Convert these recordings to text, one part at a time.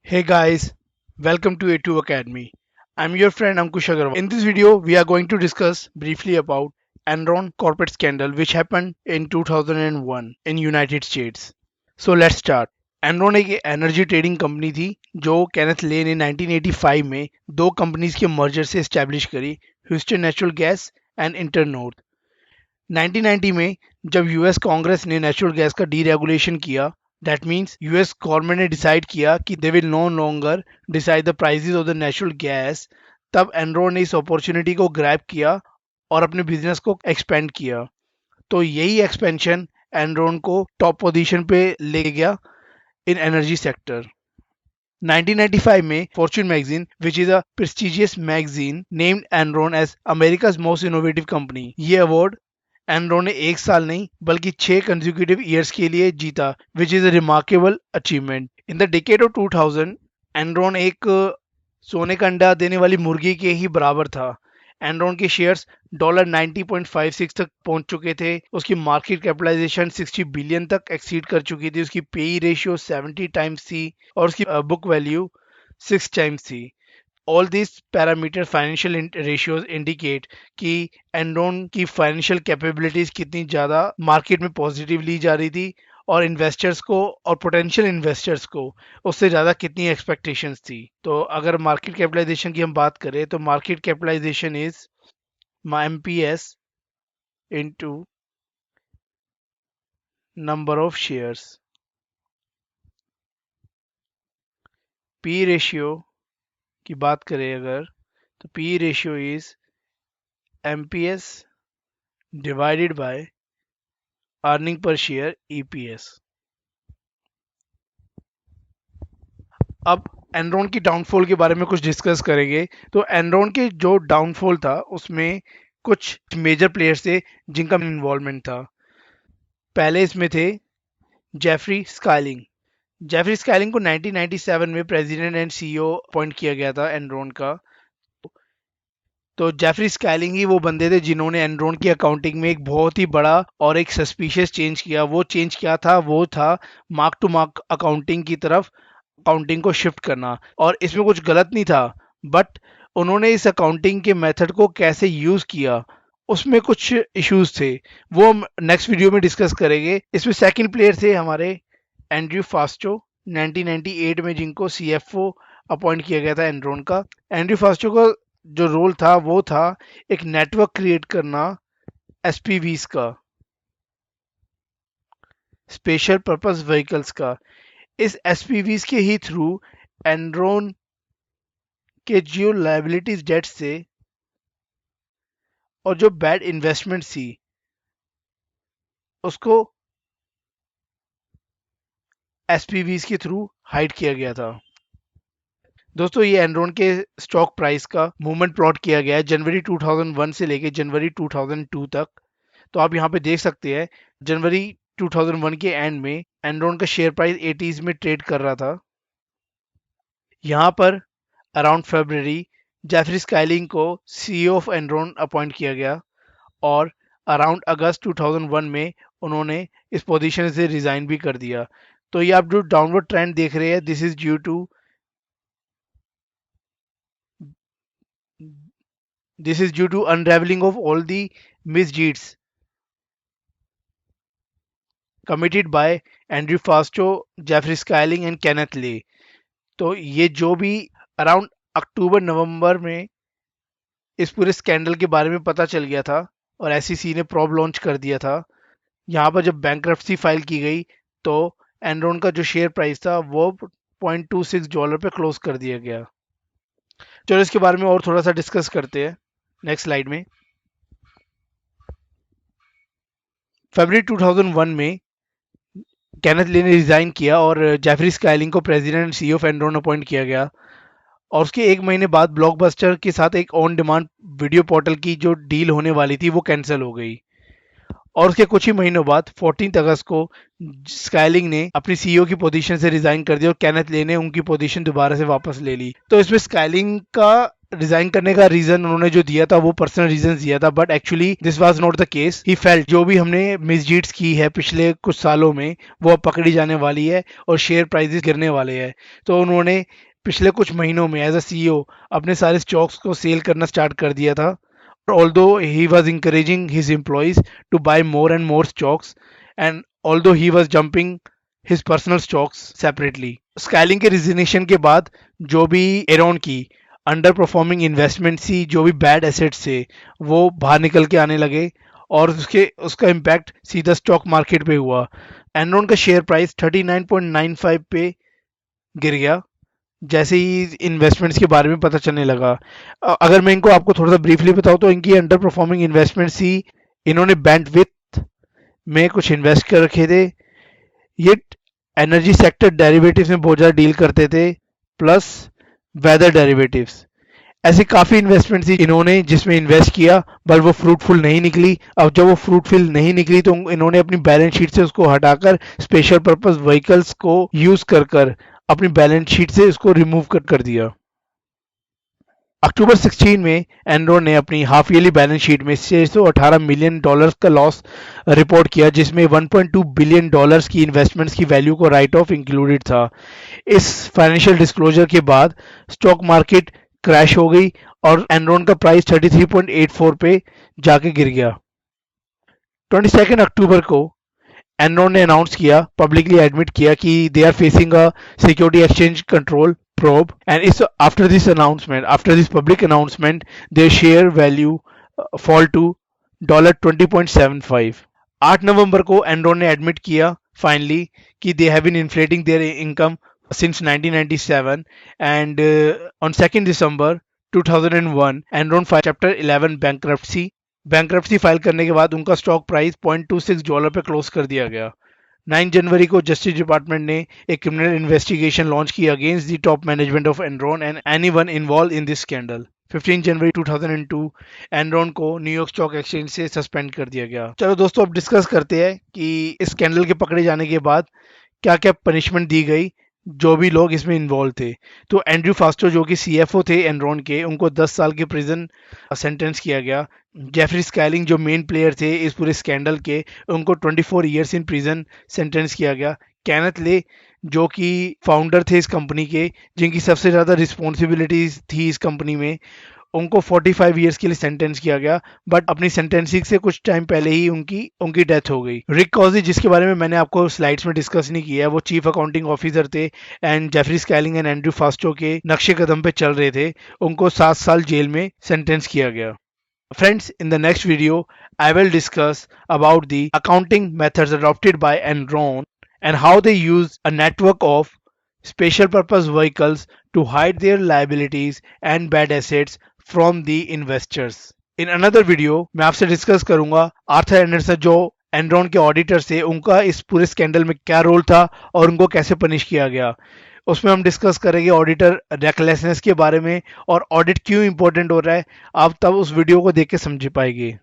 Hey guys, welcome to A2 Academy. I'm your friend Ankush Agarwal. In this video, we are going to discuss briefly about Enron corporate scandal which happened in 2001 in United States. So let's start. Enron एक energy trading company थी जो Kenneth Lay ने 1985 में दो companies के merger से establish करी, Houston natural gas and InterNorth. 1990 में जब यूएस कांग्रेस ने नेचुरल गैस का डीरेगुलेशन किया, दैट मीन्स यूएस गवर्नमेंट ने डिसाइड किया कि they will no longer decide the prices of the natural gas, तब एनरॉन ने इस अपॉर्चुनिटी को ग्रैब किया और अपने बिजनेस को एक्सपेंड किया। तो यही एक्सपेंशन एनरॉन को टॉप पोजीशन पे ले गया इन एनर्जी सेक्टर। 1995 में Fortune magazine, which is a prestigious magazine, named Enron as America's most innovative company. ये अवार्ड एनरॉन ने एक साल नहीं बल्कि 6 कंसेक्यूटिव ईयर्स के लिए जीता, विच is a remarkable achievement. In the decade of 2000 Enron एक सोने का अंडा देने वाली मुर्गी के ही बराबर था। एनरॉन के शेयर्स $90.56 तक पहुंच चुके थे, उसकी मार्केट कैपिटलाइजेशन 60 बिलियन तक एक्सीड कर चुकी थी, उसकी पी रेशियो 70 टाइम्स थी और उसकी बुक वैल्यू 6 टाइम्स थी। All this parameter financial ratios indicate कि एनरॉन की फाइनेंशियल कैपेबिलिटीज कितनी ज़्यादा मार्केट में पॉजिटिव ली जा रही थी और इन्वेस्टर्स को और पोटेंशियल इन्वेस्टर्स को उससे ज़्यादा कितनी एक्सपेक्टेशंस थी। तो अगर मार्केट कैपिटलाइजेशन की हम बात करें तो market capitalization is MPS into number of shares. P ratio की बात करें अगर, तो P ratio is MPS divided by earning per share EPS। अब एनरॉन की डाउनफॉल के बारे में कुछ डिस्कस करेंगे। तो एनरॉन के जो डाउनफॉल था उसमें कुछ मेजर प्लेयर्स थे जिनका इन्वॉल्वमेंट था। पहले इसमें थे जेफरी स्काइलिंग। जेफरी स्काइलिंग को 1997 में प्रेसिडेंट एंड CEO अपॉइंट किया गया था एनरॉन का। तो जेफरी स्काइलिंग ही वो बंदे थे जिन्होंने एनरॉन की अकाउंटिंग में एक बहुत ही बड़ा और एक सस्पिशियस चेंज किया। वो चेंज क्या था? वो था मार्क टू मार्क अकाउंटिंग की तरफ अकाउंटिंग को शिफ्ट करना। और इसमें कुछ गलत नहीं था, बट उन्होंने इस अकाउंटिंग के मेथड को कैसे यूज किया उसमें कुछ इश्यूज थे, वो हम नेक्स्ट वीडियो में डिस्कस करेंगे। इसमें सेकंड प्लेयर थे हमारे एंड्रयू फास्टो 1998 में, जिनको CFO अपॉइंट किया गया था एनरॉन का। एंड्रयू फास्टो का जो रोल था वो था एक नेटवर्क क्रिएट करना SPVs का, स्पेशल पर्पस व्हीकल्स का। इस SPVs के ही थ्रू एनरॉन के जो लाइबिलिटीज डेट से और जो बैड इन्वेस्टमेंट थी उसको SPVs के थ्रू हाइड किया गया था। दोस्तों, ये एनरॉन के स्टॉक प्राइस का मूवमेंट प्लॉट किया गया है जनवरी 2001 से लेके जनवरी 2002 तक। तो आप यहाँ पे देख सकते हैं जनवरी 2001 के एंड में एनरॉन का शेयर प्राइस 80s में ट्रेड कर रहा था। यहाँ पर अराउंड फरवरी जेफरी स्काइलिंग को CEO ऑफ एनरॉन अपॉइंट किया गया और अराउंड अगस्त 2001 में उन्होंने इस पोजीशन से रिजाइन भी कर दिया। तो ये आप जो डाउनवर्ड ट्रेंड देख रहे हैं, this is due to unraveling of all the misdeeds committed by Andrew Fastow, Jeffrey Skilling and Kenneth Lay. तो ये जो भी अराउंड अक्टूबर नवंबर में इस पूरे स्कैंडल के बारे में पता चल गया था और SEC ने प्रॉब लॉन्च कर दिया था। यहाँ पर जब बैंक्रप्सी फाइल की गई तो एनरॉन का जो शेयर प्राइस था वो $0.26 पे क्लोज कर दिया गया। चलो इसके बारे में और थोड़ा सा डिस्कस करते हैं नेक्स्ट स्लाइड में। फरवरी 2001 में केनेथ ले ने रिजाइन किया और जेफरी स्काइलिंग को president and CEO of Enron appoint किया गया। और उसके एक महीने बाद ब्लॉकबस्टर के साथ एक ऑन डिमांड वीडियो पोर्टल की जो डील होने वाली थी वो कैंसिल हो गई। और उसके कुछ ही महीनों बाद 14 अगस्त को स्काइलिंग ने अपनी CEO की पोजीशन से रिजाइन कर दिया और केनेथ ले ने उनकी पोजीशन दोबारा से वापस ले ली। तो इसमें स्काइलिंग का रिजाइन करने का रीजन उन्होंने जो दिया था वो पर्सनल रीजन दिया था, but actually this was not the case. He felt जो भी हमने मिसडीड्स की है पिछले कुछ सालों में वो अब पकड़ी जाने वाली है और शेयर प्राइसेस गिरने वाले हैं। तो उन्होंने पिछले कुछ महीनों में एज अ सीईओ अपने सारे स्टॉक्स को सेल करना स्टार्ट कर दिया था। Although he was encouraging his employees to buy more and more stocks, and although he was jumping his personal stocks separately. स्काइलिंग के रिजिग्नेशन के बाद जो भी एरोन की अंडर परफॉर्मिंग इन्वेस्टमेंट थी, जो भी बैड एसेट्स थे, वो बाहर निकल के आने लगे और उसका इम्पैक्ट सीधा स्टॉक मार्केट पे हुआ। एनरॉन का शेयर प्राइस 39.95 पे गिर गया जैसे ही इन्वेस्टमेंट्स के बारे में पता चलने लगा। अगर मैं इनको आपको थोड़ा सा ब्रीफली बताऊं तो इनकी अंडर परफॉर्मिंग इन्वेस्टमेंट्स ही, इन्होंने बैंडविड्थ में कुछ इन्वेस्ट कर रखे थे, ये एनर्जी सेक्टर डेरिवेटिव्स में बहुत ज़्यादा डील करते थे, प्लस वेदर डेरिवेटिव्स। ऐसी काफ़ी इन्वेस्टमेंट थी इन्होंने जिसमें इन्वेस्ट किया, बट वो फ्रूटफुल नहीं निकली। अब जब वो फ्रूटफुल नहीं निकली तो इन्होंने अपनी बैलेंस शीट से उसको हटाकर स्पेशल पर्पस व्हीकल्स को यूज कर अपनी बैलेंस शीट से इसको रिमूव कर दिया। अक्टूबर 16 में एनरॉन ने अपनी हाफ ईयरली बैलेंस शीट में 618 मिलियन डॉलर्स का लॉस रिपोर्ट किया, जिसमें 1.2 बिलियन डॉलर्स की इन्वेस्टमेंट्स की वैल्यू को राइट ऑफ इंक्लूडेड था। इस फाइनेंशियल डिस्क्लोजर के बाद स्टॉक मार्केट क्रैश हो गई और एनरॉन का प्राइस 33.84 पे जाके गिर गया। 22 अक्टूबर को एनरॉन ने अनाउंस किया, पब्लिकली एडमिट किया कि they are facing a security exchange control probe, and it's after this public announcement their share value fall to $20.75। 8 नवंबर को एनरॉन ने एडमिट किया फाइनली कि they have been inflating their income since 1997, and on 2nd December 2001 Enron file chapter 11 bankruptcy file करने के बाद उनका stock price $0.26 पे क्लोज कर दिया गया। 9 जनवरी को जस्टिस डिपार्टमेंट ने एक क्रिमिनल इन्वेस्टिगेशन लॉन्च की against the top management of Enron and anyone involve in this scandal. 15 January 2002 Enron को न्यूयॉर्क स्टॉक एक्सचेंज से सस्पेंड कर दिया गया। चलो दोस्तों, अब डिस्कस करते हैं कि इस स्कैंडल के पकड़े जाने के बाद क्या क्या पनिशमेंट दी गई जो भी लोग इसमें इन्वॉल्व थे। तो एंड्रयू फास्टो जो कि सीएफओ थे एनरॉन के, उनको 10 साल के प्रिजन सेंटेंस किया गया। जेफरी स्काइलिंग जो मेन प्लेयर थे इस पूरे स्कैंडल के, उनको 24 ईयर्स इन प्रिजन सेंटेंस किया गया। केनेथ ले जो कि फाउंडर थे इस कंपनी के, जिनकी सबसे ज़्यादा रिस्पॉन्सिबिलिटीज थी इस कंपनी में, उनको 45 ईयर्स के लिए सेंटेंस किया गया, बट अपनी सेंटेंसिंग से कुछ टाइम पहले ही उनकी डेथ हो गई। रिक कॉजी, जिसके बारे में मैंने आपको स्लाइड्स में डिस्कस नहीं किया है, वो चीफ अकाउंटिंग ऑफिसर थे and Jeffrey Skilling and Andrew फास्टो के नक्शे कदम पे चल रहे थे, उनको 7 साल जेल में सेंटेंस किया गया। Friends, in the next video, I will discuss about the accounting methods adopted by Enron and how they use a network of special purpose vehicles to hide their liabilities and bad assets from the investors. In another video, मैं आपसे discuss करूंगा Arthur Andersen जो Enron के auditor थे, उनका इस पूरे scandal में क्या रोल था और उनको कैसे पनिश किया गया। उसमें हम डिस्कस करेंगे ऑडिटर रेकलेसनेस के बारे में और ऑडिट क्यों इंपॉर्टेंट हो रहा है। आप तब उस वीडियो को देख के समझ पाएंगे।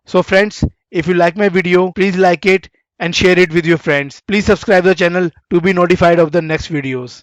So friends, if you like my video, please like it and share it with your friends. Please subscribe the channel to be notified of the next videos.